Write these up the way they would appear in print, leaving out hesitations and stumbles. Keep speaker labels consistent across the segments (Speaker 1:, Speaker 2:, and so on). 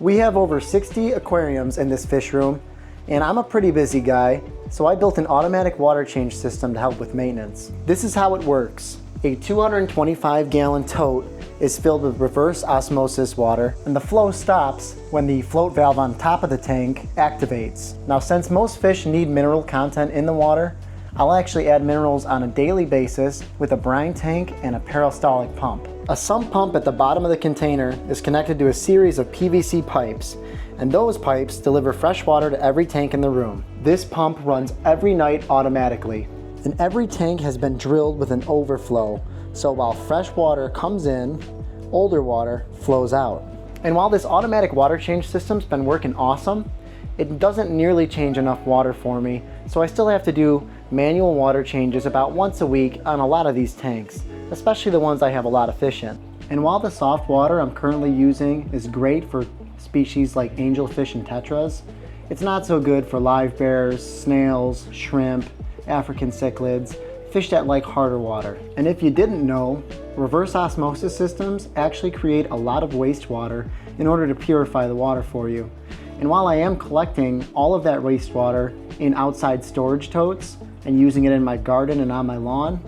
Speaker 1: We have over 60 aquariums in this fish room, and I'm a pretty busy guy, so I built an automatic water change system to help with maintenance. This is how it works. A 225-gallon tote is filled with reverse osmosis water, and the flow stops when the float valve on top of the tank activates. Now, since most fish need mineral content in the water, I'll actually add minerals on a daily basis with a brine tank and a peristaltic pump. A sump pump at the bottom of the container is connected to a series of PVC pipes, and those pipes deliver fresh water to every tank in the room. This pump runs every night automatically, and every tank has been drilled with an overflow, so while fresh water comes in, older water flows out. And while this automatic water change system's been working awesome, it doesn't nearly change enough water for me, so I still have to do manual water changes about once a week on a lot of these tanks, especially the ones I have a lot of fish in. And while the soft water I'm currently using is great for species like angelfish and tetras, it's not so good for live bears, snails, shrimp, African cichlids, fish that like harder water. And if you didn't know, reverse osmosis systems actually create a lot of wastewater in order to purify the water for you. And while I am collecting all of that wastewater in outside storage totes and using it in my garden and on my lawn,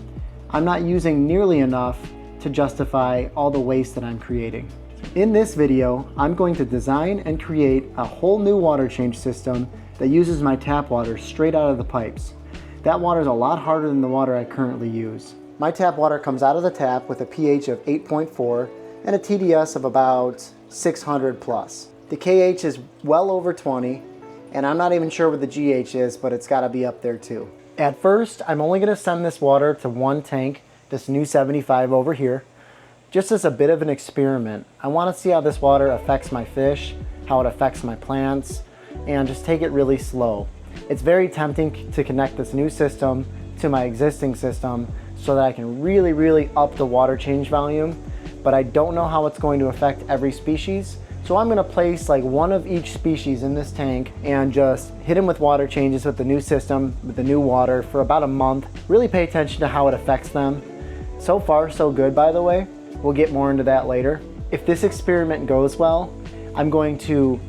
Speaker 1: I'm not using nearly enough to justify all the waste that I'm creating. In this video, I'm going to design and create a whole new water change system that uses my tap water straight out of the pipes. That water is a lot harder than the water I currently use. My tap water comes out of the tap with a pH of 8.4 and a TDS of about 600 plus. The KH is well over 20, and I'm not even sure what the GH is, but it's gotta be up there too. At first, I'm only gonna send this water to one tank, this new 75 over here, just as a bit of an experiment. I wanna see how this water affects my fish, how it affects my plants, and just take it really slow. It's very tempting to connect this new system to my existing system so that I can really up the water change volume, but I don't know how it's going to affect every species. So I'm gonna place like one of each species in this tank and just hit them with water changes with the new system, with the new water for about a month. Really pay attention to how it affects them. So far, so good, by the way. We'll get more into that later. If this experiment goes well, I'm going to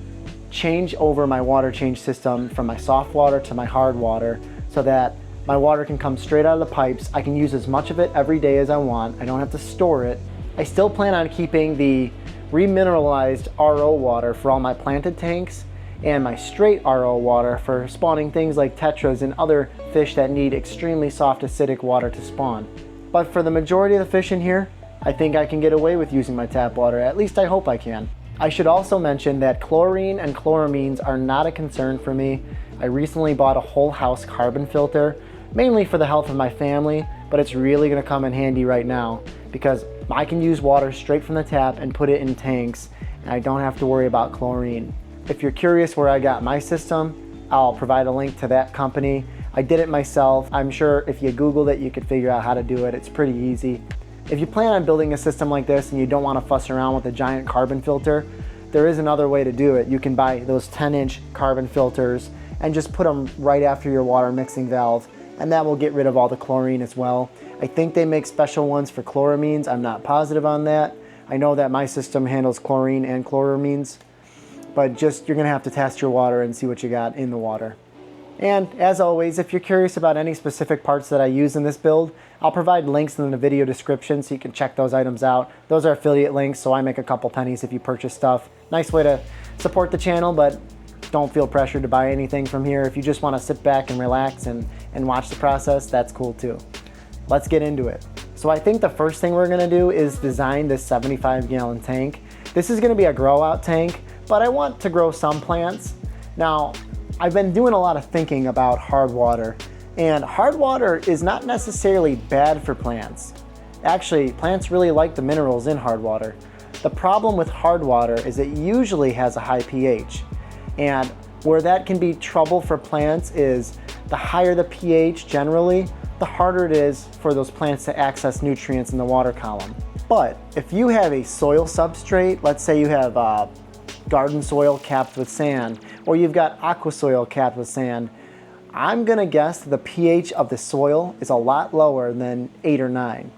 Speaker 1: change over my water change system from my soft water to my hard water so that my water can come straight out of the pipes. I can use as much of it every day as I want. I don't have to store it. I still plan on keeping the remineralized RO water for all my planted tanks and my straight RO water for spawning things like tetras and other fish that need extremely soft acidic water to spawn. But for the majority of the fish in here, I think I can get away with using my tap water. At least I hope I can. I should also mention that chlorine and chloramines are not a concern for me. I recently bought a whole house carbon filter, mainly for the health of my family, but it's really gonna come in handy right now because I can use water straight from the tap and put it in tanks, and I don't have to worry about chlorine. If you're curious where I got my system, I'll provide a link to that company. I did it myself. I'm sure if you Googled it, you could figure out how to do it. It's pretty easy. If you plan on building a system like this and you don't want to fuss around with a giant carbon filter, there is another way to do it. You can buy those 10-inch carbon filters and just put them right after your water mixing valve, and that will get rid of all the chlorine as well. I think they make special ones for chloramines. I'm not positive on that. I know that my system handles chlorine and chloramines, but just you're gonna have to test your water and see what you got in the water. And as always, if you're curious about any specific parts that I use in this build, I'll provide links in the video description so you can check those items out. Those are affiliate links, so I make a couple pennies if you purchase stuff. Nice way to support the channel, but don't feel pressured to buy anything from here. If you just want to sit back and relax and watch the process, that's cool too. Let's get into it. So I think the first thing we're gonna do is design this 75-gallon tank. This is gonna be a grow out tank, but I want to grow some plants. Now, I've been doing a lot of thinking about hard water, and hard water is not necessarily bad for plants. Actually, plants really like the minerals in hard water. The problem with hard water is it usually has a high pH, and where that can be trouble for plants is the higher the pH generally, the harder it is for those plants to access nutrients in the water column. But if you have a soil substrate, let's say you have garden soil capped with sand, or you've got aqua soil capped with sand, I'm gonna guess the pH of the soil is a lot lower than 8 or 9.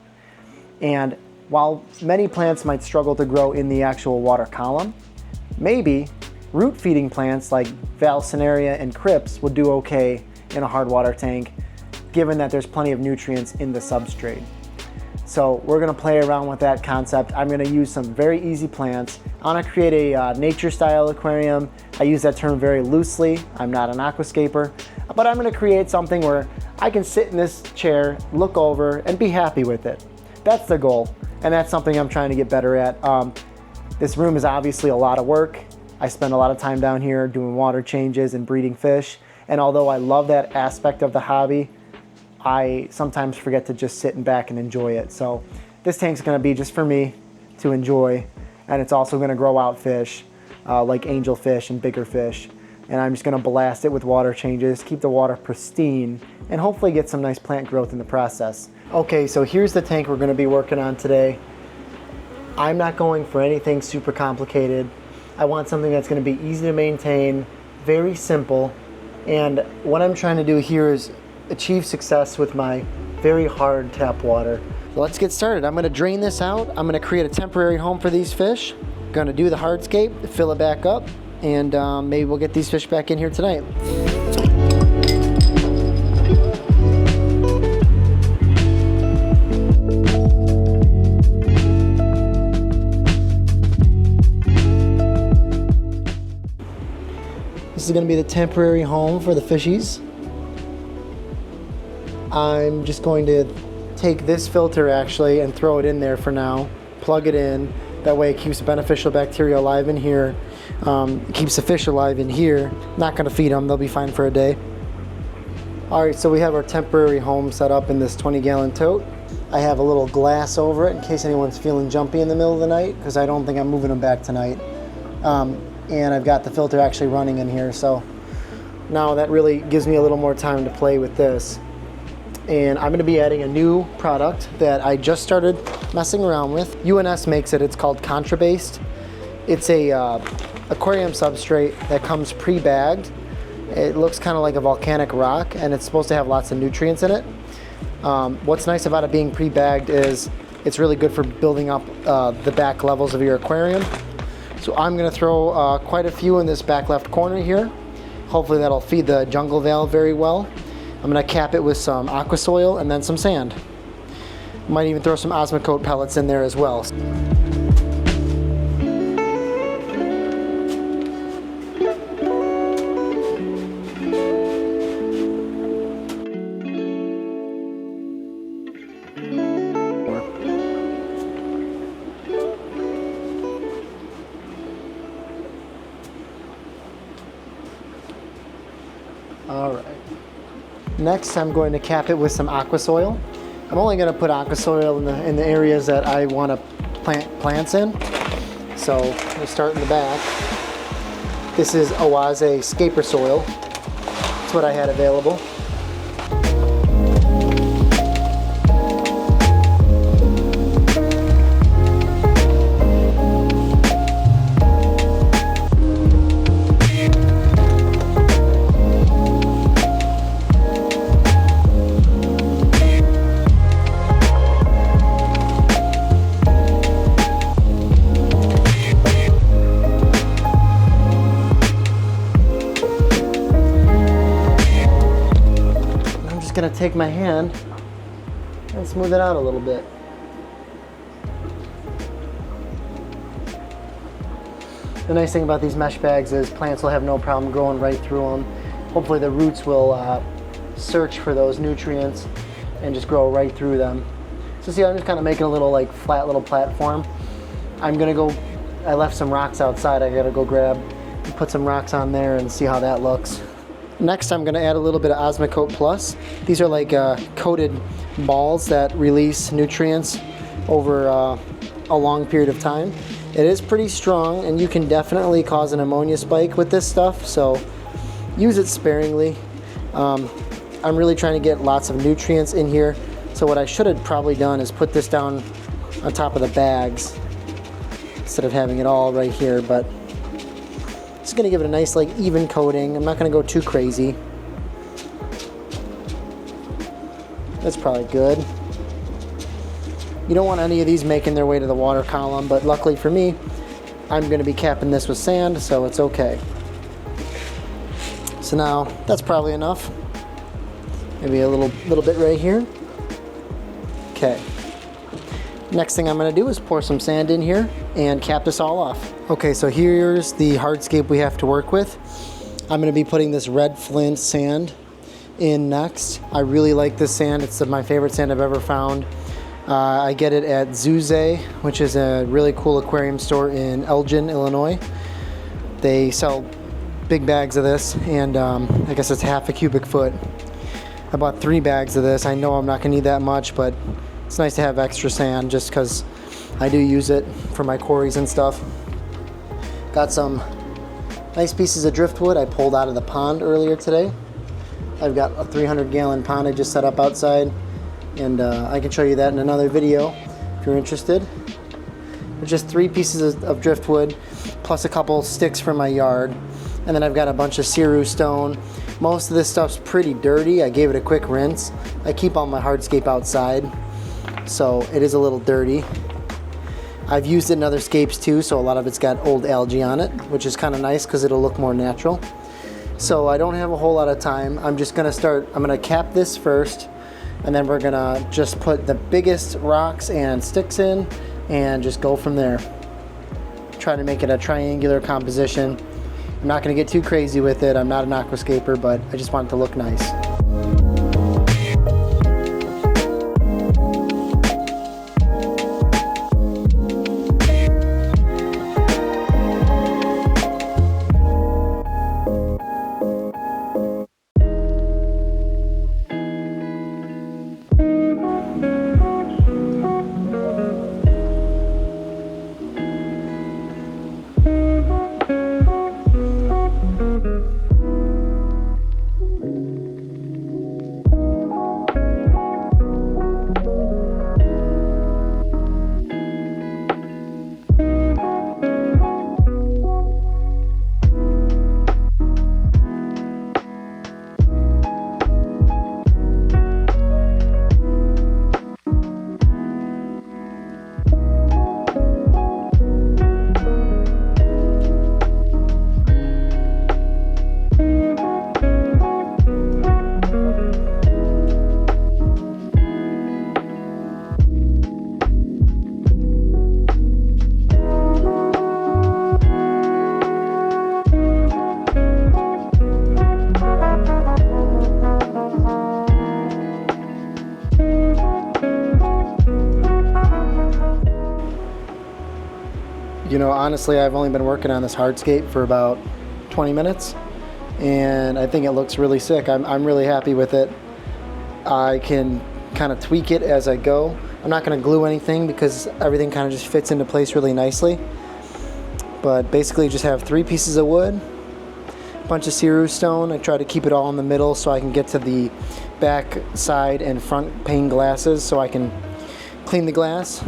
Speaker 1: And while many plants might struggle to grow in the actual water column, maybe root feeding plants like Valsinaria and Crypts will do okay in a hard water tank, given that there's plenty of nutrients in the substrate. So we're gonna play around with that concept. I'm gonna use some very easy plants. I wanna create a nature style aquarium. I use that term very loosely. I'm not an aquascaper, but I'm gonna create something where I can sit in this chair, look over, and be happy with it. That's the goal, and that's something I'm trying to get better at. This room is obviously a lot of work. I spend a lot of time down here doing water changes and breeding fish, and although I love that aspect of the hobby, I sometimes forget to just sit back and enjoy it. So this tank's gonna be just for me to enjoy, and it's also gonna grow out fish like angelfish and bigger fish. And I'm just gonna blast it with water changes, keep the water pristine, and hopefully get some nice plant growth in the process. Okay, so here's the tank we're gonna be working on today. I'm not going for anything super complicated. I want something that's gonna be easy to maintain, very simple, and what I'm trying to do here is achieve success with my very hard tap water. So let's get started. I'm gonna drain this out. I'm gonna create a temporary home for these fish. Gonna do the hardscape, fill it back up, and maybe we'll get these fish back in here tonight. This is gonna be the temporary home for the fishies. I'm just going to take this filter actually and throw it in there for now, plug it in. That way it keeps beneficial bacteria alive in here. It keeps the fish alive in here. Not gonna feed them, they'll be fine for a day. All right, so we have our temporary home set up in this 20-gallon tote. I have a little glass over it in case anyone's feeling jumpy in the middle of the night, because I don't think I'm moving them back tonight. And I've got the filter actually running in here, so now that really gives me a little more time to play with this. And I'm gonna be adding a new product that I just started messing around with. UNS makes it, it's called Contrabased. It's a aquarium substrate that comes pre-bagged. It looks kind of like a volcanic rock, and it's supposed to have lots of nutrients in it. What's nice about it being pre-bagged is it's really good for building up the back levels of your aquarium. So I'm gonna throw quite a few in this back left corner here. Hopefully that'll feed the jungle valve very well. I'm gonna cap it with some aqua soil and then some sand. Might even throw some Osmocote pellets in there as well. All right. Next, I'm going to cap it with some aqua soil. I'm only going to put aqua soil in the areas that I want to plant plants in. So we'll start in the back. This is EmuLaza Scaper soil. That's what I had available. Gonna take my hand and smooth it out a little bit. The nice thing about these mesh bags is plants will have no problem growing right through them. Hopefully the roots will search for those nutrients and just grow right through them. So see, I'm just kind of making a little like flat little platform. I'm gonna go, I left some rocks outside. I gotta go grab and put some rocks on there and see how that looks. Next, I'm gonna add a little bit of Osmocote Plus. These are like coated balls that release nutrients over a long period of time. It is pretty strong, and you can definitely cause an ammonia spike with this stuff, so use it sparingly. I'm really trying to get lots of nutrients in here, so what I should have probably done is put this down on top of the bags instead of having it all right here, but just gonna give it a nice like even coating. I'm not gonna go too crazy. That's probably good. You don't want any of these making their way to the water column, but luckily for me, I'm gonna be capping this with sand, so it's okay. So now, that's probably enough. Maybe a little bit right here. Okay. Next thing I'm gonna do is pour some sand in here and cap this all off. Okay, so here's the hardscape we have to work with. I'm gonna be putting this red flint sand in next. I really like this sand. It's my favorite sand I've ever found. I get it at Zuze, which is a really cool aquarium store in Elgin, Illinois. They sell big bags of this, and I guess it's half a cubic foot. I bought 3 bags of this. I know I'm not gonna need that much, but it's nice to have extra sand just because I do use it for my quarries and stuff. Got some nice pieces of driftwood I pulled out of the pond earlier today. I've got a 300-gallon pond I just set up outside, and I can show you that in another video if you're interested. But just 3 pieces of driftwood plus a couple sticks from my yard. And then I've got a bunch of Ceru stone. Most of this stuff's pretty dirty. I gave it a quick rinse. I keep all my hardscape outside, so it is a little dirty. I've used it in other scapes too, so a lot of it's got old algae on it, which is kind of nice because it'll look more natural. So I don't have a whole lot of time. I'm gonna cap this first, and then we're gonna just put the biggest rocks and sticks in and just go from there. Try to make it a triangular composition. I'm not going to get too crazy with it. I'm not an aquascaper, but I just want it to look nice. You know, honestly, I've only been working on this hardscape for about 20 minutes, and I think it looks really sick. I'm really happy with it. I can kind of tweak it as I go. I'm not going to glue anything because everything kind of just fits into place really nicely. But basically just have 3 pieces of wood, a bunch of Ceru stone. I try to keep it all in the middle so I can get to the back, side, and front pane glasses so I can clean the glass.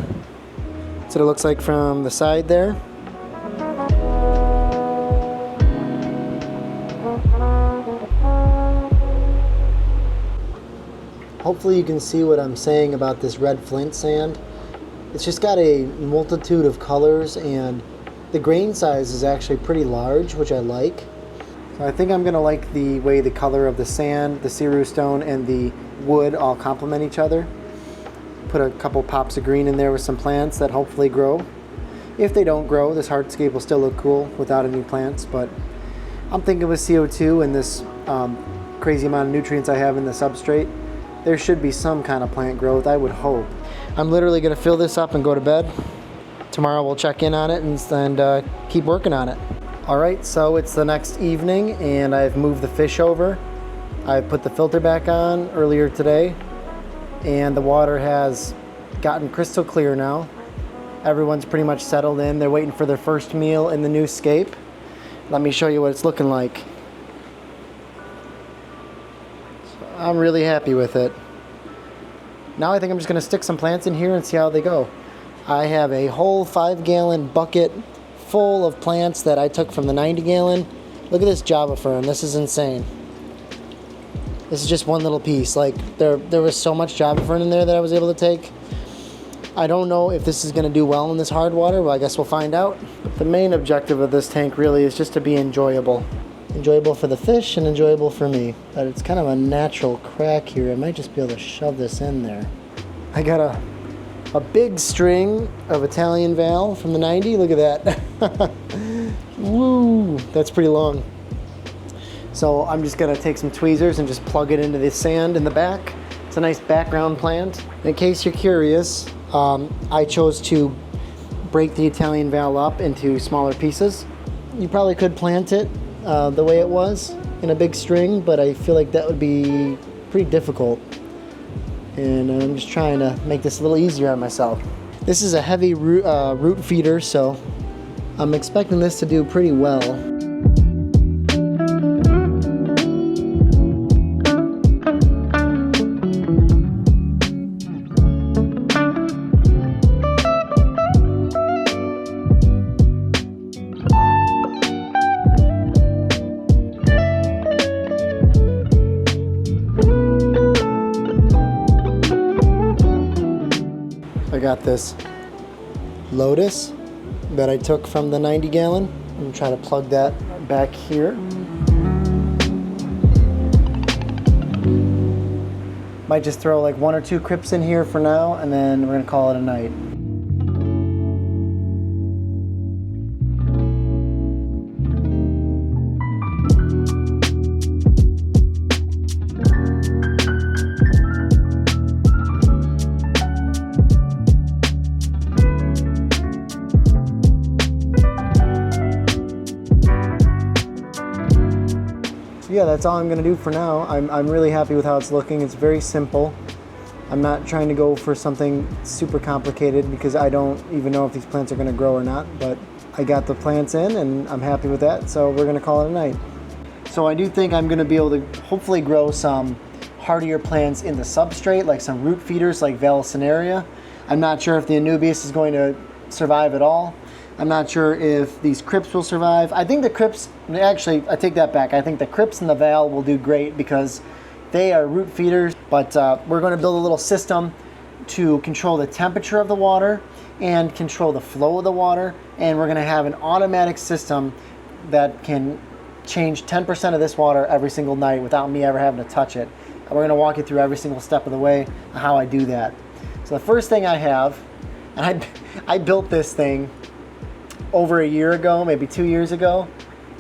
Speaker 1: That's what it looks like from the side there. Hopefully you can see what I'm saying about this red flint sand. It's just got a multitude of colors, and the grain size is actually pretty large, which I like. So I think I'm gonna like the way the color of the sand, the Ceru stone, and the wood all complement each other. Put a couple pops of green in there with some plants that hopefully grow. If they don't grow, this hardscape will still look cool without any plants, but I'm thinking with CO2 and this crazy amount of nutrients I have in the substrate, there should be some kind of plant growth, I would hope. I'm literally gonna fill this up and go to bed. Tomorrow we'll check in on it and keep working on it. All right, so it's the next evening and I've moved the fish over. I put the filter back on earlier today, and the water has gotten crystal clear now. Everyone's pretty much settled in. They're waiting for their first meal in the new scape. Let me show you what it's looking like. So I'm really happy with it. Now I think I'm just gonna stick some plants in here and see how they go. I have a whole 5-gallon bucket full of plants that I took from the 90-gallon. Look at this Java fern, this is insane. This is just one little piece. Like there was so much Java fern in there that I was able to take. I don't know if this is gonna do well in this hard water, but I guess we'll find out. But The main objective of this tank really is just to be enjoyable. Enjoyable for the fish and enjoyable for me. But it's kind of a natural crack here. I might just be able to shove this in there. I got a big string of Italian valve from the 90. Look at that. Woo, that's pretty long. So I'm just gonna take some tweezers and just plug it into the sand in the back. It's a nice background plant. In case you're curious, I chose to break the Italian valve up into smaller pieces. You probably could plant it the way it was in a big string, but I feel like that would be pretty difficult. And I'm just trying to make this a little easier on myself. This is a heavy root feeder, so I'm expecting this to do pretty well. I got this Lotus that I took from the 90 gallon. I'm gonna try to plug that back here. Might just throw like 1 or 2 crypts in here for now, and then we're gonna call it a night. Yeah, that's all I'm gonna do for now. I'm really happy with how it's looking. It's very simple. I'm not trying to go for something super complicated because I don't even know if these plants are gonna grow or not, but I got the plants in and I'm happy with that, so we're gonna call it a night. So I do think I'm gonna be able to hopefully grow some hardier plants in the substrate, like some root feeders like Vallisneria. I'm not sure if the Anubias is going to survive at all. I'm not sure if these crypts will survive. I think the crypts, actually, I take that back. I think the crypts and the val will do great because they are root feeders, but we're going to build a little system to control the temperature of the water and control the flow of the water, and we're going to have an automatic system that can change 10% of this water every single night without me ever having to touch it. And we're going to walk you through every single step of the way on how I do that. So the first thing I have, and I built this thing over a year ago, maybe 2 years ago.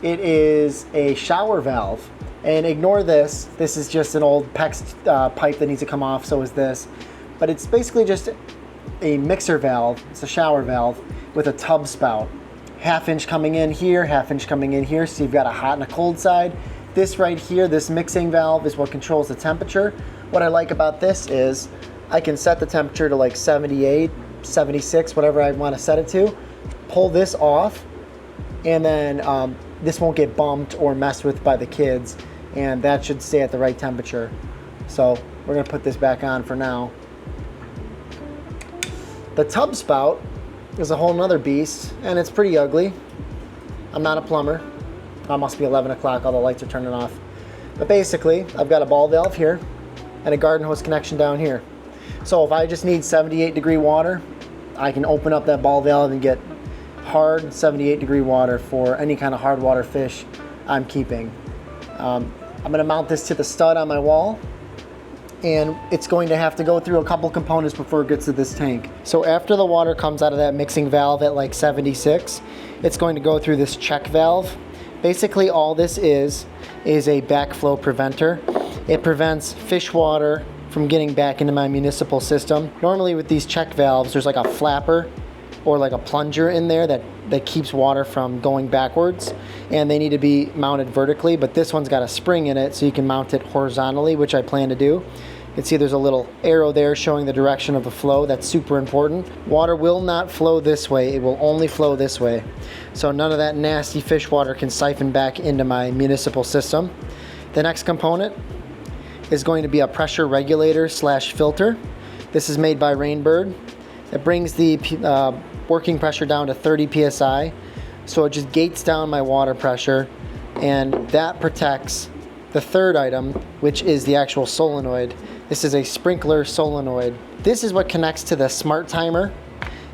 Speaker 1: It is a shower valve. And ignore this. This is just an old PEX pipe that needs to come off, so is this. But it's basically just a mixer valve. It's a shower valve with a tub spout. 1/2 inch coming in here, 1/2 inch coming in here, so you've got a hot and a cold side. This right here, this mixing valve is what controls the temperature. What I like about this is I can set the temperature to like 78, 76, whatever I want to set it to. Pull this off, and then this won't get bumped or messed with by the kids, and that should stay at the right temperature. So we're gonna put this back on for now. The tub spout is a whole nother beast, and it's pretty ugly. I'm not a plumber. It must be 11 o'clock, all the lights are turning off. But basically, I've got a ball valve here and a garden hose connection down here. So if I just need 78-degree water, I can open up that ball valve and get hard 78-degree water for any kind of hard water fish I'm keeping. I'm gonna mount this to the stud on my wall, and it's going to have to go through a couple components before it gets to this tank. So after the water comes out of that mixing valve at like 76, it's going to go through this check valve. Basically all this is a backflow preventer. It prevents fish water from getting back into my municipal system. Normally with these check valves, there's like a flapper or like a plunger in there that keeps water from going backwards, and they need to be mounted vertically, but this one's got a spring in it so you can mount it horizontally, which I plan to do. You can see there's a little arrow there showing the direction of the flow. That's super important. Water will not flow this way, it will only flow this way. So none of that nasty fish water can siphon back into my municipal system. The next component is going to be a pressure regulator slash filter. This is made by Rainbird. It brings the working pressure down to 30 psi, so it just gates down my water pressure, and that protects the third item, which is the actual solenoid. This is a sprinkler solenoid. This is what connects to the smart timer.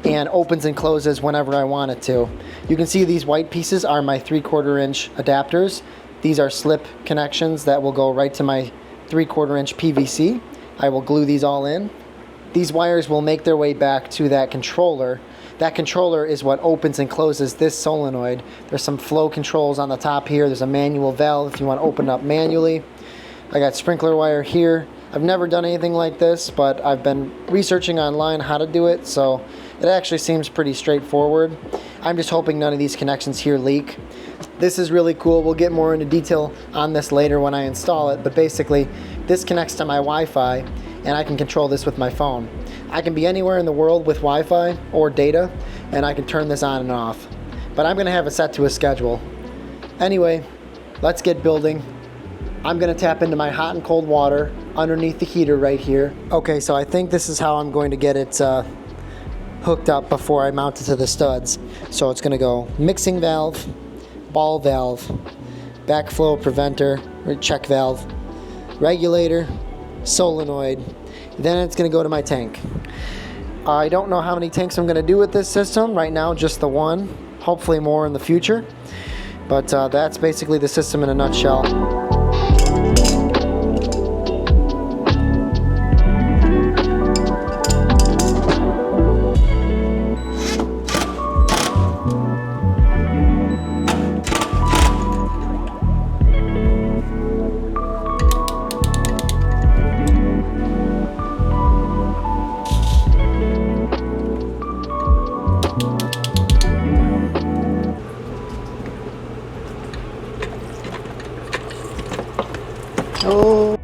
Speaker 1: and opens and closes whenever I want it to. You can see these white pieces are my 3/4 inch adapters. These are slip connections that will go right to my 3/4 inch PVC. I will glue these all in. These wires will make their way back to that controller. That controller is what opens and closes this solenoid. There's some flow controls on the top here. There's a manual valve if you want to open it up manually. I got sprinkler wire here. I've never done anything like this, but I've been researching online how to do it, so it actually seems pretty straightforward. I'm just hoping none of these connections here leak. This is really cool. We'll get more into detail on this later when I install it, but basically this connects to my Wi-Fi and I can control this with my phone. I can be anywhere in the world with Wi-Fi or data and I can turn this on and off. But I'm gonna have it set to a schedule. Anyway, let's get building. I'm gonna tap into my hot and cold water underneath the heater right here. Okay, so I think this is how I'm going to get it hooked up before I mount it to the studs. So it's gonna go mixing valve, ball valve, backflow preventer, or check valve, regulator, solenoid, then it's gonna go to my tank. I don't know how many tanks I'm gonna do with this system. Right now, just the one, hopefully more in the future. But that's basically the system in a nutshell. Oh.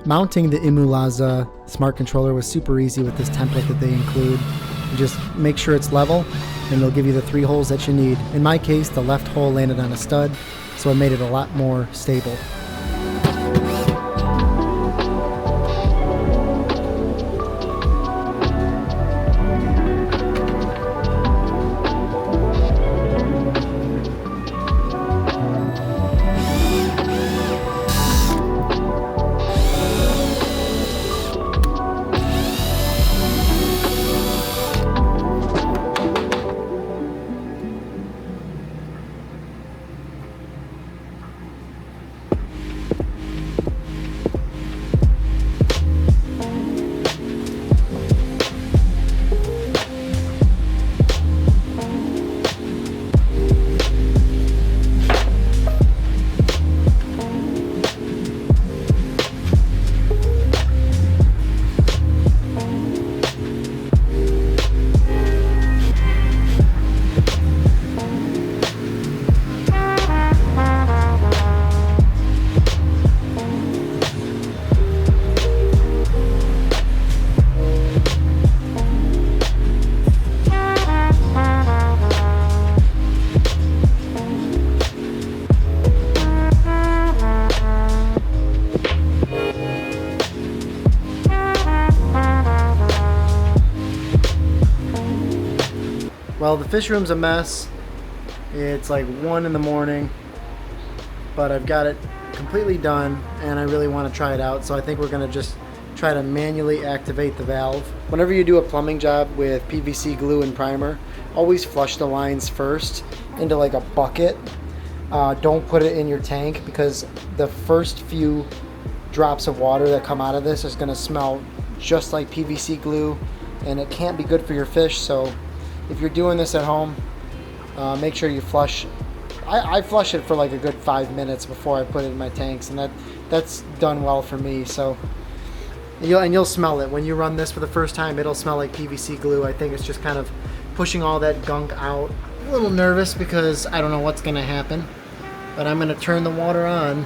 Speaker 1: Mounting the EmuLaza smart controller was super easy with this template that they include. You just make sure it's level and they'll give you the 3 holes that you need. In my case, the left hole landed on a stud, so it made it a lot more stable. Well, the fish room's a mess. It's like 1 in the morning, but I've got it completely done and I really want to try it out. So I think we're gonna just try to manually activate the valve. Whenever you do a plumbing job with PVC glue and primer, always flush the lines first into like a bucket. Don't put it in your tank because the first few drops of water that come out of this is gonna smell just like PVC glue and it can't be good for your fish. So if you're doing this at home, make sure you flush. I flush it for like a good 5 minutes before I put it in my tanks, and that's done well for me. So you'll smell it when you run this for the first time. It'll smell like PVC glue. I think it's just kind of pushing all that gunk out. I'm a little nervous because I don't know what's gonna happen, but I'm gonna turn the water on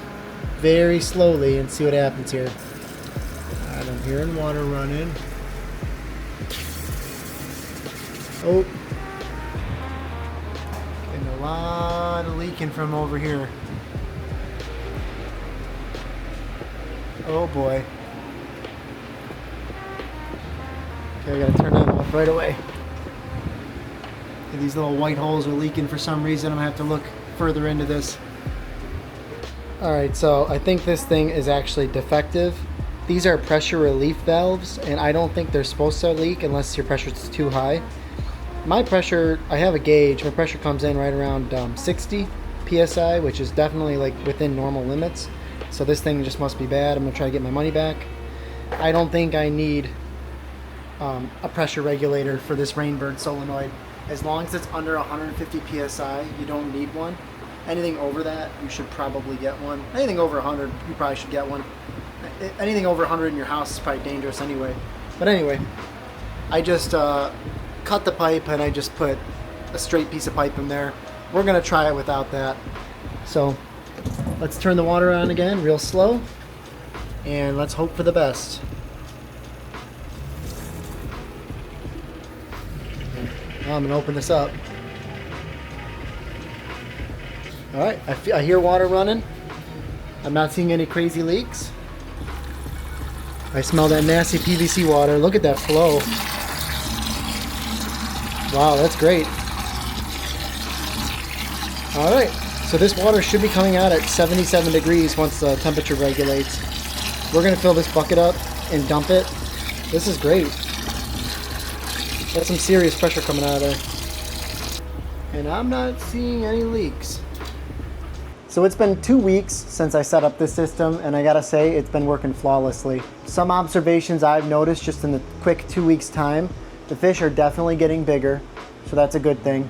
Speaker 1: very slowly and see what happens here. All right, I'm hearing water running. Oh, getting a lot of leaking from over here. Oh boy. Okay, I gotta turn that off right away. These little white holes are leaking for some reason. I'm gonna have to look further into this. Alright, so I think this thing is actually defective. These are pressure relief valves, and I don't think they're supposed to leak unless your pressure is too high. My pressure, I have a gauge, my pressure comes in right around 60 PSI, which is definitely like within normal limits. So this thing just must be bad. I'm gonna try to get my money back. I don't think I need a pressure regulator for this Rainbird solenoid. As long as it's under 150 PSI, you don't need one. Anything over that, you should probably get one. Anything over 100, you probably should get one. Anything over 100 in your house is probably dangerous anyway. But anyway, I just cut the pipe and I just put a straight piece of pipe in there. We're gonna try it without that. So let's turn the water on again real slow and let's hope for the best. Now I'm gonna open this up. All right, I hear water running. I'm not seeing any crazy leaks. I smell that nasty PVC water. Look at that flow. Wow, that's great. All right, so this water should be coming out at 77 degrees once the temperature regulates. We're gonna fill this bucket up and dump it. This is great. That's some serious pressure coming out of there. And I'm not seeing any leaks. So it's been 2 weeks since I set up this system, and I gotta say, it's been working flawlessly. Some observations I've noticed just in the quick 2 weeks time, the fish are definitely getting bigger, so that's a good thing.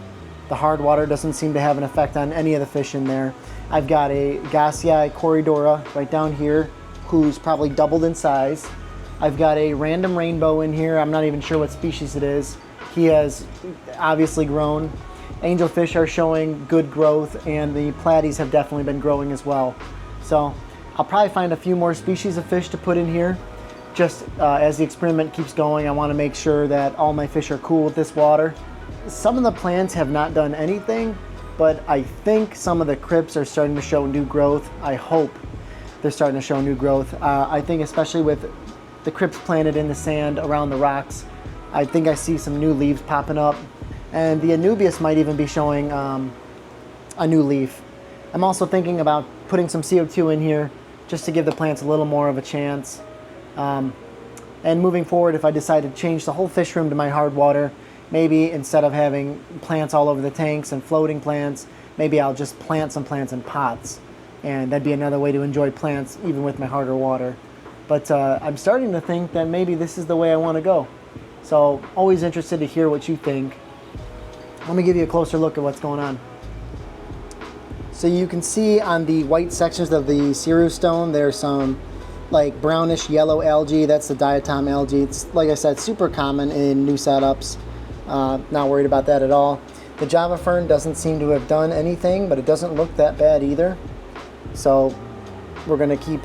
Speaker 1: The hard water doesn't seem to have an effect on any of the fish in there. I've got a Gassii Corridora right down here, who's probably doubled in size. I've got a random rainbow in here. I'm not even sure what species it is. He has obviously grown. Angelfish are showing good growth, and the platies have definitely been growing as well. So I'll probably find a few more species of fish to put in here. Just as the experiment keeps going, I want to make sure that all my fish are cool with this water. Some of the plants have not done anything, but I think some of the crypts are starting to show new growth. I hope they're starting to show new growth. I think especially with the crypts planted in the sand around the rocks, I think I see some new leaves popping up. And the Anubias might even be showing a new leaf. I'm also thinking about putting some CO2 in here just to give the plants a little more of a chance. And moving forward, if I decide to change the whole fish room to my hard water, maybe instead of having plants all over the tanks and floating plants, maybe I'll just plant some plants in pots. And that'd be another way to enjoy plants even with my harder water. But I'm starting to think that maybe this is the way I want to go. So always interested to hear what you think. Let me give you a closer look at what's going on. So you can see on the white sections of the ceru stone, there's some like brownish yellow algae. That's the diatom algae. It's, like I said, super common in new setups. Not worried about that at all. The Java fern doesn't seem to have done anything, but it doesn't look that bad either. So we're gonna keep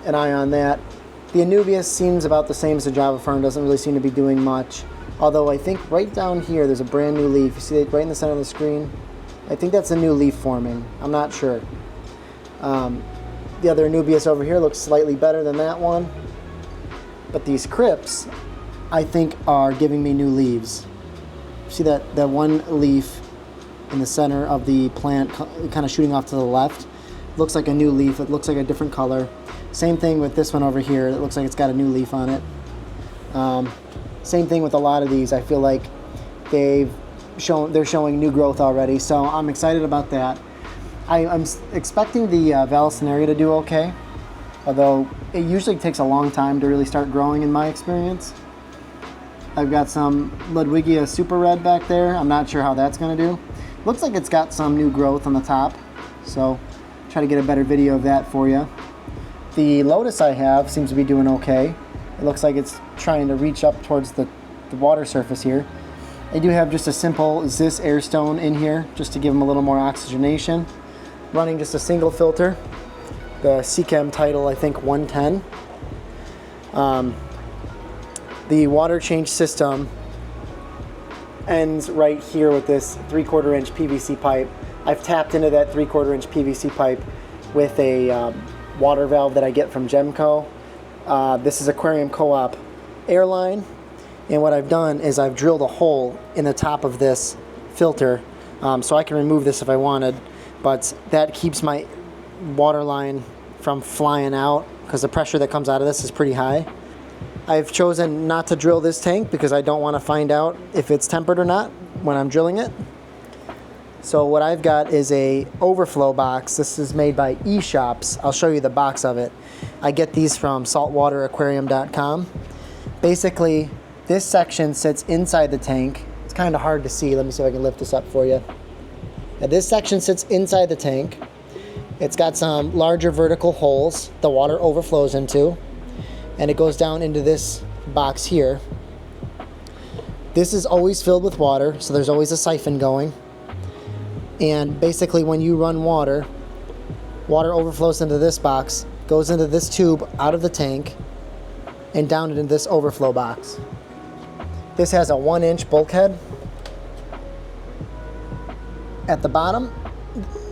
Speaker 1: an eye on that. The Anubias seems about the same as the Java fern, doesn't really seem to be doing much. Although I think right down here there's a brand new leaf. You see it right in the center of the screen? I think that's a new leaf forming. I'm not sure. The other Anubias over here looks slightly better than that one. But these crypts, I think, are giving me new leaves. See that one leaf in the center of the plant kind of shooting off to the left? Looks like a new leaf. It looks like a different color. Same thing with this one over here. It looks like it's got a new leaf on it. Same thing with a lot of these. I feel like they're showing new growth already, so I'm excited about that. I'm expecting the Vallisneria to do okay, although it usually takes a long time to really start growing in my experience. I've got some Ludwigia Super Red back there. I'm not sure how that's going to do. Looks like it's got some new growth on the top, so try to get a better video of that for you. The Lotus I have seems to be doing okay. It looks like it's trying to reach up towards the water surface here. I do have just a simple Zis airstone in here just to give them a little more oxygenation. Running just a single filter, the SeaChem Tidal, I think 110. The water change system ends right here with this 3/4 inch PVC pipe. I've tapped into that 3/4 inch PVC pipe with a water valve that I get from Gemco. This is Aquarium Co-op airline, and what I've done is I've drilled a hole in the top of this filter, so I can remove this if I wanted, but that keeps my water line from flying out because the pressure that comes out of this is pretty high. I've chosen not to drill this tank because I don't want to find out if it's tempered or not when I'm drilling it. So what I've got is a overflow box. This is made by Eshopps. I'll show you the box of it. I get these from saltwateraquarium.com. Basically, this section sits inside the tank. It's kind of hard to see. Let me see if I can lift this up for you. Now, this section sits inside the tank. It's got some larger vertical holes the water overflows into, and it goes down into this box here. This is always filled with water, so there's always a siphon going. And basically when you run water, water overflows into this box, goes into this tube out of the tank, and down into this overflow box. This has a 1-inch bulkhead at the bottom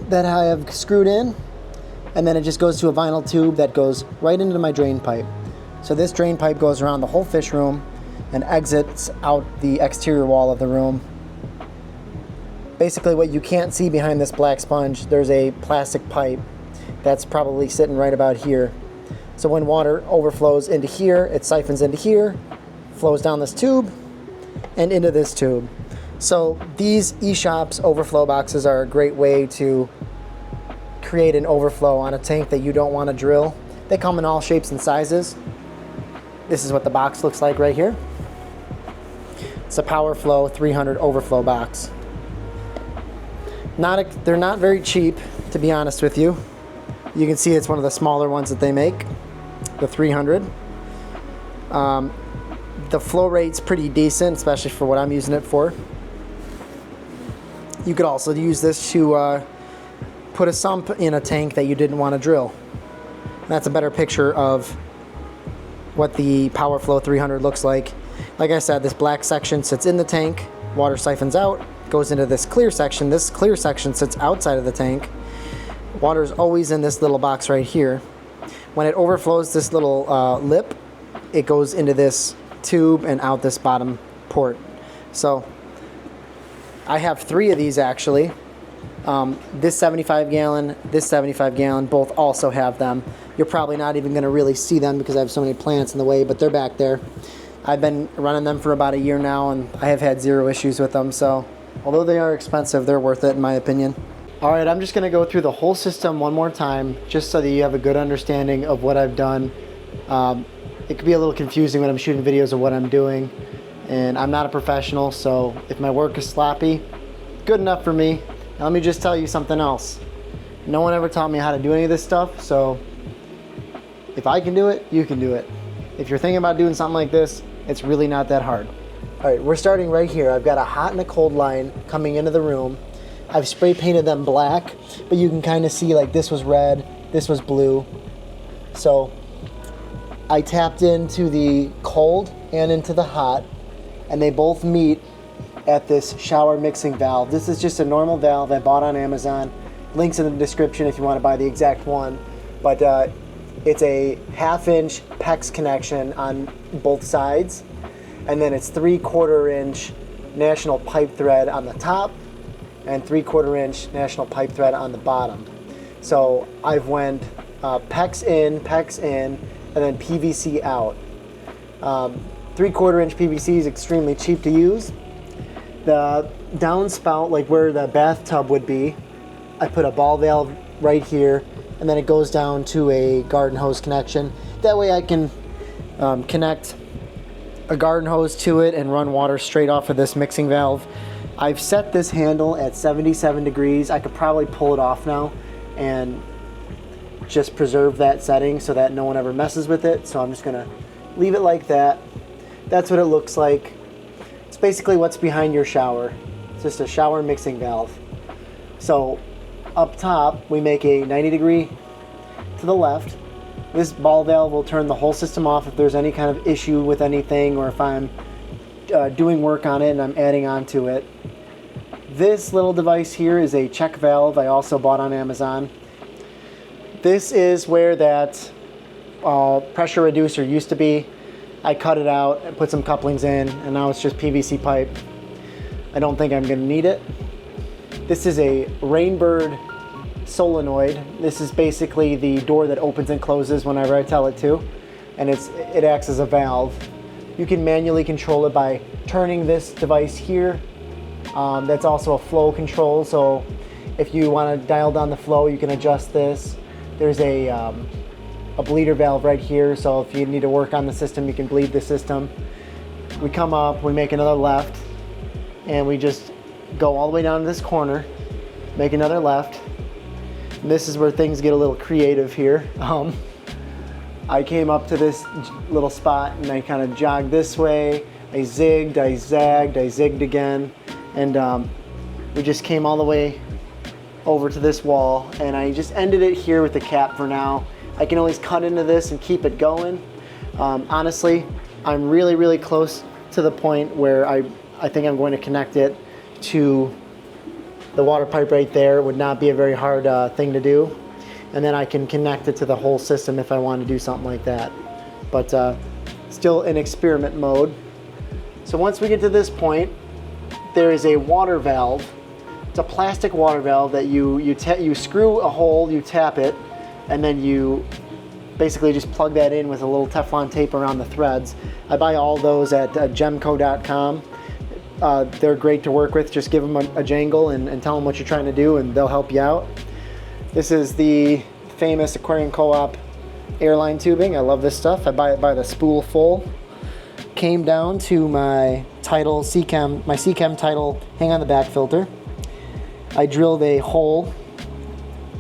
Speaker 1: that I have screwed in, and then it just goes to a vinyl tube that goes right into my drain pipe. So this drain pipe goes around the whole fish room and exits out the exterior wall of the room. Basically what you can't see behind this black sponge, there's a plastic pipe that's probably sitting right about here. So when water overflows into here, it siphons into here, flows down this tube, and into this tube. So these Eshopps overflow boxes are a great way to create an overflow on a tank that you don't want to drill. They come in all shapes and sizes. This is what the box looks like right here. It's a PowerFlow 300 overflow box. They're not very cheap, to be honest with you. You can see it's one of the smaller ones that they make, the 300. The flow rate's pretty decent, especially for what I'm using it for. You could also use this to put a sump in a tank that you didn't want to drill. That's a better picture of what the PowerFlow 300 looks like. Like I said, this black section sits in the tank, water siphons out, goes into this clear section. This clear section sits outside of the tank. Water is always in this little box right here. When it overflows this little lip, it goes into this tube and out this bottom port. So I have 3 of these actually. This 75 gallon, this 75 gallon, both also have them. You're probably not even going to really see them because I have so many plants in the way, but they're back there. I've been running them for about a year now, and I have had 0 issues with them. So although they are expensive, they're worth it in my opinion. All right, I'm just going to go through the whole system one more time just so that you have a good understanding of what I've done. It could be a little confusing when I'm shooting videos of what I'm doing, and I'm not a professional, so if my work is sloppy, good enough for me. Now let me just tell you something else. No one ever taught me how to do any of this stuff, so if I can do it, you can do it. If you're thinking about doing something like this, it's really not that hard. All right, we're starting right here. I've got a hot and a cold line coming into the room. I've spray painted them black, but you can kind of see like this was red, this was blue. So I tapped into the cold and into the hot, and they both meet at this shower mixing valve. This is just a normal valve I bought on Amazon. Links in the description if you want to buy the exact one. But it's a 1/2-inch PEX connection on both sides, and then it's 3/4 inch national pipe thread on the top and 3/4 inch national pipe thread on the bottom. So I've went PEX in, and then PVC out. 3/4 inch PVC is extremely cheap to use. The downspout, like where the bathtub would be, I put a ball valve right here, and then it goes down to a garden hose connection. That way I can connect a garden hose to it and run water straight off of this mixing valve. I've set this handle at 77 degrees. I could probably pull it off now and just preserve that setting so that no one ever messes with it. So I'm just gonna leave it like that. That's what it looks like. It's basically what's behind your shower. It's just a shower mixing valve. So up top, we make a 90 degree to the left. This ball valve will turn the whole system off if there's any kind of issue with anything, or if I'm doing work on it and I'm adding on to it. This little device here is a check valve I also bought on Amazon. This is where that pressure reducer used to be. I cut it out and put some couplings in, and now it's just PVC pipe. I don't think I'm gonna need it. This is a Rainbird solenoid. This is basically the door that opens and closes whenever I tell it to, and it acts as a valve. You can manually control it by turning this device here. That's also a flow control, so if you want to dial down the flow, you can adjust this. There's a bleeder valve right here, so if you need to work on the system, you can bleed the system. We come up, we make another left, and we just go all the way down to this corner, make another left. And this is where things get a little creative here. I came up to this little spot and I kind of jogged this way. I zigged, I zagged, I zigged again, and we just came all the way over to this wall, and I just ended it here with the cap for now. I can always cut into this and keep it going. Honestly, I'm really close to the point where I think I'm going to connect it to the water pipe right there. It would not be a very hard thing to do. And then I can connect it to the whole system if I want to do something like that. But still in experiment mode. So once we get to this point, there is a water valve. It's a plastic water valve that you screw a hole, you tap it, and then you basically just plug that in with a little Teflon tape around the threads. I buy all those at gemco.com. They're great to work with. Just give them a jangle and tell them what you're trying to do, and they'll help you out. This is the famous Aquarium Co-op airline tubing. I love this stuff. I buy it by the spool full. Came down to my Tidal SeaChem, my SeaChem Tidal hang on the back filter. I drilled a hole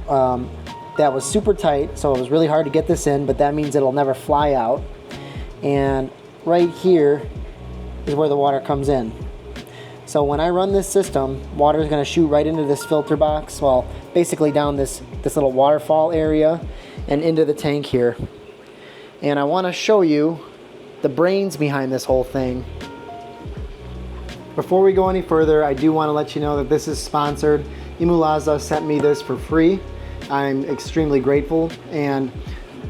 Speaker 1: that was super tight, so it was really hard to get this in, but that means it'll never fly out. And right here is where the water comes in. So when I run this system, water is going to shoot right into this filter box, well, basically down this little waterfall area and into the tank here. And I want to show you the brains behind this whole thing. Before we go any further, I do want to let you know that this is sponsored. EmuLaza sent me this for free. I'm extremely grateful, and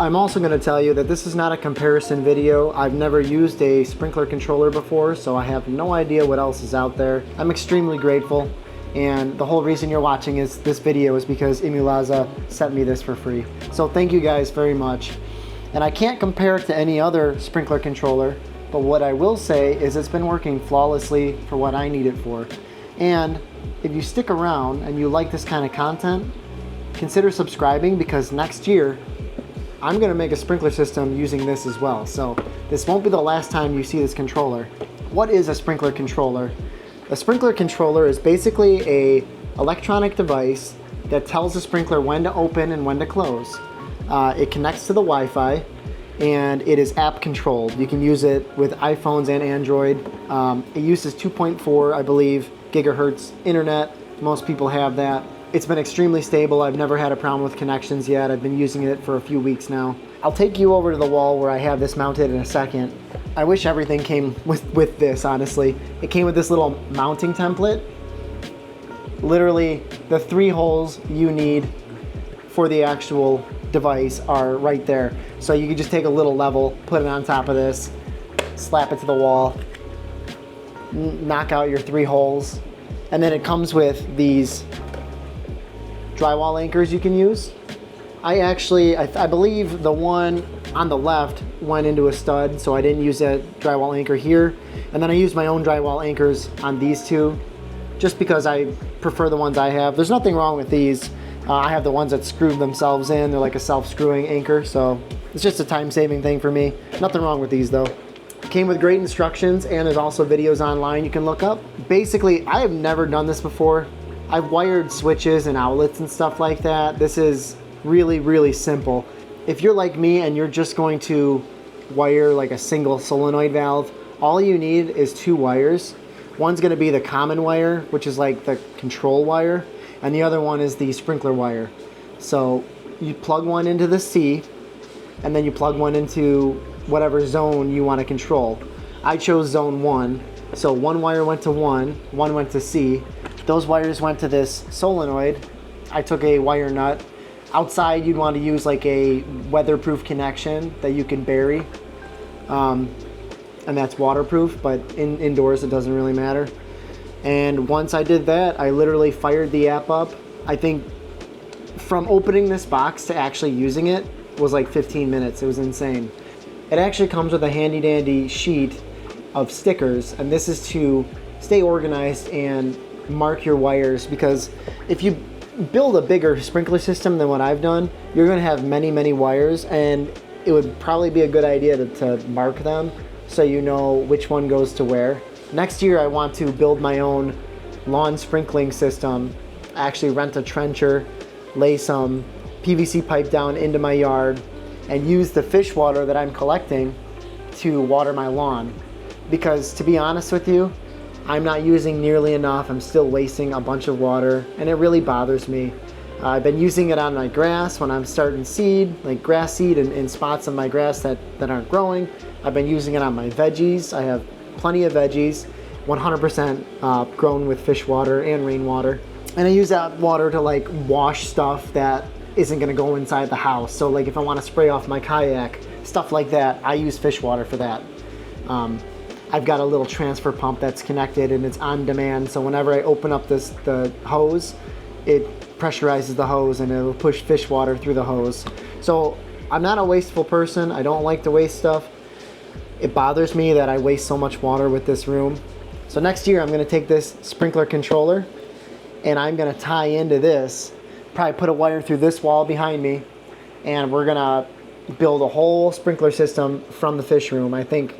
Speaker 1: I'm also going to tell you that this is not a comparison video. I've never used a sprinkler controller before, so I have no idea what else is out there. I'm extremely grateful, and the whole reason you're watching this video is because EmuLaza sent me this for free. So thank you guys very much. And I can't compare it to any other sprinkler controller, but what I will say is it's been working flawlessly for what I need it for. And if you stick around and you like this kind of content, consider subscribing, because next year I'm going to make a sprinkler system using this as well. So this won't be the last time you see this controller. What is a sprinkler controller? A sprinkler controller is basically an electronic device that tells the sprinkler when to open and when to close. It connects to the Wi-Fi, and it is app controlled. You can use it with iPhones and Android. It uses 2.4, I believe, gigahertz internet. Most people have that. It's been extremely stable. I've never had a problem with connections yet. I've been using it for a few weeks now. I'll take you over to the wall where I have this mounted in a second. I wish everything came with this, honestly. It came with this little mounting template. Literally, the 3 holes you need for the actual device are right there. So you can just take a little level, put it on top of this, slap it to the wall, knock out your 3 holes, and then it comes with these drywall anchors you can use. I believe the one on the left went into a stud, so I didn't use that drywall anchor here. And then I used my own drywall anchors on these 2, just because I prefer the ones I have. There's nothing wrong with these. I have the ones that screw themselves in. They're like a self-screwing anchor, so it's just a time-saving thing for me. Nothing wrong with these though. Came with great instructions, and there's also videos online you can look up. Basically, I have never done this before. I've wired switches and outlets and stuff like that. This is really simple. If you're like me and you're just going to wire like a single solenoid valve, all you need is 2 wires. One's going to be the common wire, which is like the control wire, and the other one is the sprinkler wire. So you plug one into the C, and then you plug one into whatever zone you want to control. I chose zone 1, so 1 wire went to 1 went to C. Those wires went to this solenoid. I took a wire nut, Outside, you'd want to use like a weatherproof connection that you can bury, and that's waterproof, but indoors it doesn't really matter. And once I did that, I literally fired the app up. I think from opening this box to actually using it was like 15 minutes. It was insane. It actually comes with a handy dandy sheet of stickers, and this is to stay organized and mark your wires, because if you build a bigger sprinkler system than what I've done, you're going to have many wires, and it would probably be a good idea to mark them so you know which one goes to where. Next year I want to build my own lawn sprinkling system, actually rent a trencher, lay some PVC pipe down into my yard, and use the fish water that I'm collecting to water my lawn. Because to be honest with you, I'm not using nearly enough. I'm still wasting a bunch of water, and it really bothers me. I've been using it on my grass when I'm starting seed, like grass seed in spots of my grass that aren't growing. I've been using it on my veggies. I have plenty of veggies, 100% grown with fish water and rainwater. And I use that water to like wash stuff that isn't gonna go inside the house. So like if I wanna spray off my kayak, stuff like that, I use fish water for that. I've got a little transfer pump that's connected and it's on demand. So whenever I open up the hose, it pressurizes the hose and it'll push fish water through the hose. So I'm not a wasteful person. I don't like to waste stuff. It bothers me that I waste so much water with this room. So next year I'm gonna take this sprinkler controller and I'm gonna tie into this, probably put a wire through this wall behind me, and we're gonna build a whole sprinkler system from the fish room. I think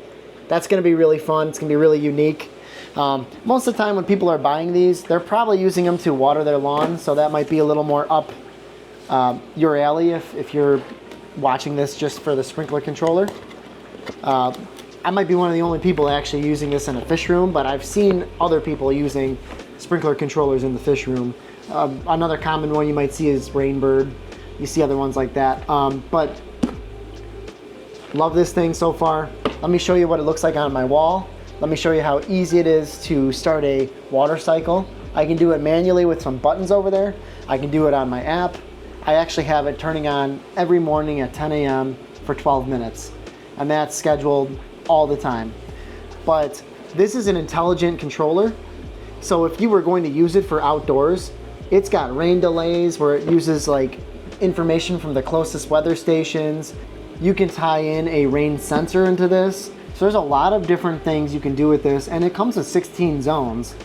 Speaker 1: that's gonna be really fun. It's gonna be really unique. Most of the time when people are buying these, they're probably using them to water their lawn, so that might be a little more up your alley if you're watching this just for the sprinkler controller. I might be one of the only people actually using this in a fish room, but I've seen other people using sprinkler controllers in the fish room. Another common one you might see is Rainbird. You see other ones like that. But love this thing so far. Let me show you what it looks like on my wall. Let me show you how easy it is to start a water cycle. I can do it manually with some buttons over there. I can do it on my app. I actually have it turning on every morning at 10 a.m. for 12 minutes. And that's scheduled all the time. But this is an intelligent controller. So if you were going to use it for outdoors, it's got rain delays where it uses like information from the closest weather stations. You can tie in a rain sensor into this. So there's a lot of different things you can do with this, and it comes with 16 zones.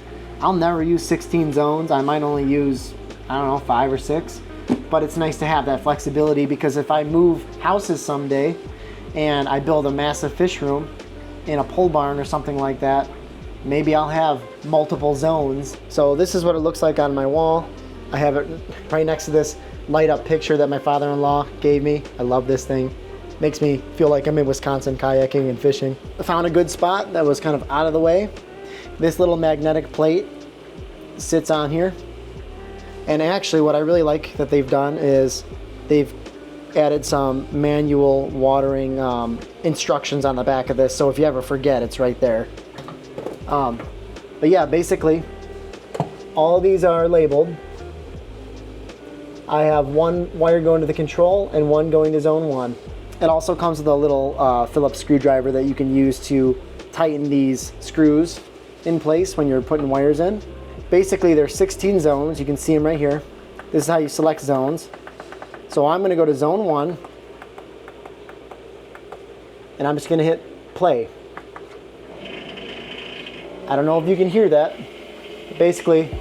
Speaker 1: I'll never use 16 zones. I might only use, I don't know, 5 or 6. But it's nice to have that flexibility, because if I move houses someday and I build a massive fish room in a pole barn or something like that, maybe I'll have multiple zones. So this is what it looks like on my wall. I have it right next to this light up picture that my father-in-law gave me. I love this thing. Makes me feel like I'm in Wisconsin kayaking and fishing. I found a good spot that was kind of out of the way. This little magnetic plate sits on here. And actually what I really like that they've done is they've added some manual watering instructions on the back of this. So if you ever forget, it's right there. But yeah, basically all of these are labeled. I have one wire going to the control and one going to zone 1. It also comes with a little Phillips screwdriver that you can use to tighten these screws in place when you're putting wires in. Basically, there's 16 zones. You can see them right here. This is how you select zones. So I'm going to go to zone 1, and I'm just going to hit play. I don't know if you can hear that. Basically,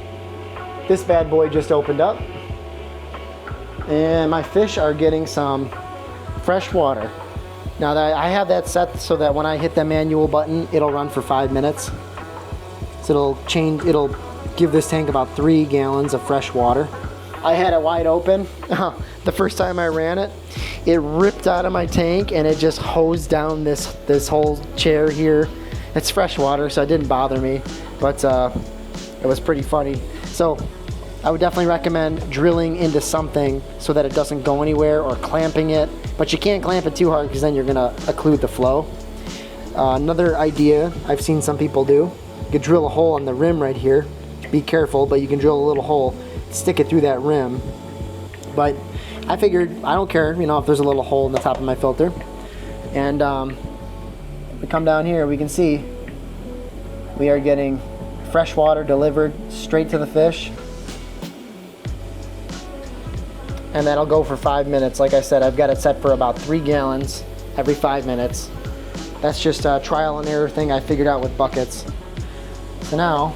Speaker 1: this bad boy just opened up, and my fish are getting some fresh water. Now that I have that set so that when I hit the manual button, it'll run for 5 minutes. So it'll give this tank about 3 gallons of fresh water. I had it wide open. The first time I ran it, it ripped out of my tank and it just hosed down this whole chair here. It's fresh water, so it didn't bother me, but it was pretty funny. So I would definitely recommend drilling into something so that it doesn't go anywhere, or clamping it. But you can't clamp it too hard because then you're gonna occlude the flow. Another idea I've seen some people do, you could drill a hole on the rim right here. Be careful, but you can drill a little hole, stick it through that rim. But I figured I don't care, you know, if there's a little hole in the top of my filter. And we come down here, we can see we are getting fresh water delivered straight to the fish. And that'll go for 5 minutes. Like I said, I've got it set for about 3 gallons every 5 minutes. That's just a trial and error thing I figured out with buckets. So now,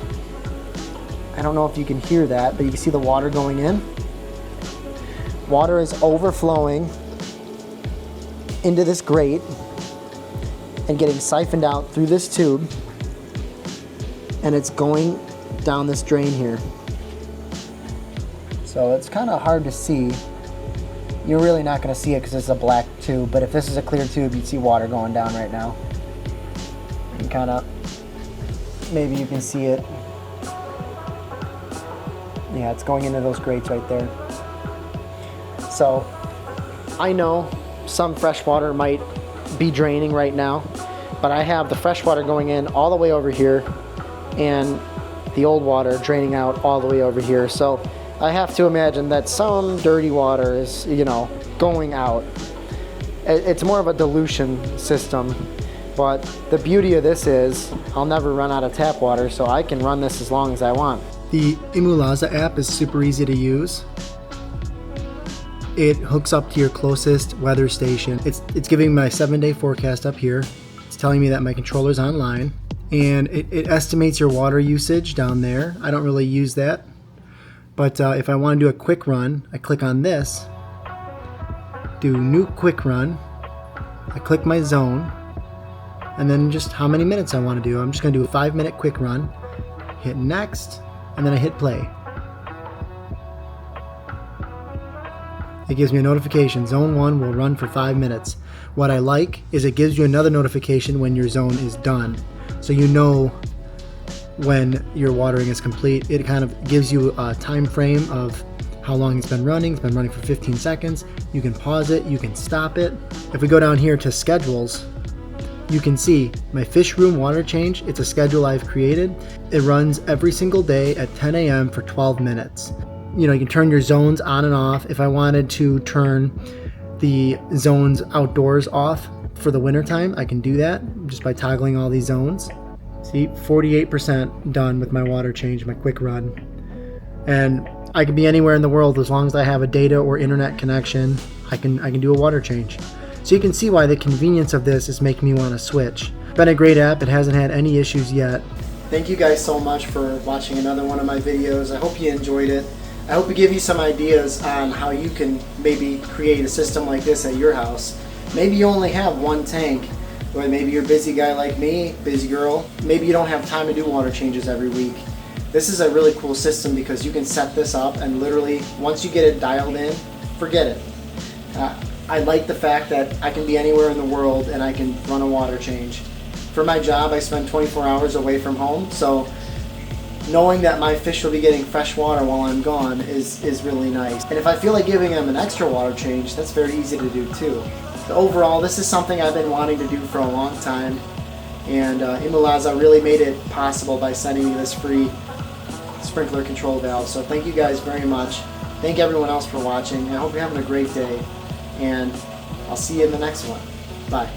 Speaker 1: I don't know if you can hear that, but you can see the water going in. Water is overflowing into this grate and getting siphoned out through this tube, and it's going down this drain here. So it's kind of hard to see. You're really not going to see it because it's a black tube, but if this is a clear tube, you'd see water going down right now. And kind of, maybe you can see it. Yeah, it's going into those grates right there. So I know some fresh water might be draining right now, but I have the fresh water going in all the way over here and the old water draining out all the way over here. So I have to imagine that some dirty water is, you know, going out. It's more of a dilution system, but the beauty of this is I'll never run out of tap water, so I can run this as long as I want. The EmuLaza app is super easy to use. It hooks up to your closest weather station. It's giving my 7-day forecast up here. It's telling me that my controller's online, and it estimates your water usage down there. I don't really use that, but if I want to do a quick run, I click on this, do new quick run, I click my zone, and then just how many minutes I want to do. I'm just going to do a 5-minute quick run, hit next, and then I hit play. It gives me a notification, zone 1 will run for 5 minutes. What I like is it gives you another notification when your zone is done, so you know when your watering is complete. It kind of gives you a time frame of how long it's been running. It's been running for 15 seconds. You can pause it, you can stop it. If we go down here to schedules, you can see my fish room water change. It's a schedule I've created. It runs every single day at 10 a.m. for 12 minutes. You know, you can turn your zones on and off. If I wanted to turn the zones outdoors off for the winter time, I can do that just by toggling all these zones. See, 48% done with my water change, my quick run. And I can be anywhere in the world as long as I have a data or internet connection. I can do a water change. So you can see why the convenience of this is making me want to switch. Been a great app. It hasn't had any issues yet. Thank you guys so much for watching another one of my videos. I hope you enjoyed it. I hope it give you some ideas on how you can maybe create a system like this at your house. Maybe you only have one tank, or maybe you're a busy guy like me, busy girl. Maybe you don't have time to do water changes every week. This is a really cool system because you can set this up and literally, once you get it dialed in, forget it. I like the fact that I can be anywhere in the world and I can run a water change. For my job, I spend 24 hours away from home, so knowing that my fish will be getting fresh water while I'm gone is really nice. And if I feel like giving them an extra water change, that's very easy to do too. So overall, this is something I've been wanting to do for a long time, and ImoLaza really made it possible by sending me this free sprinkler control valve. So thank you guys very much. Thank everyone else for watching. I hope you're having a great day, and I'll see you in the next one. Bye.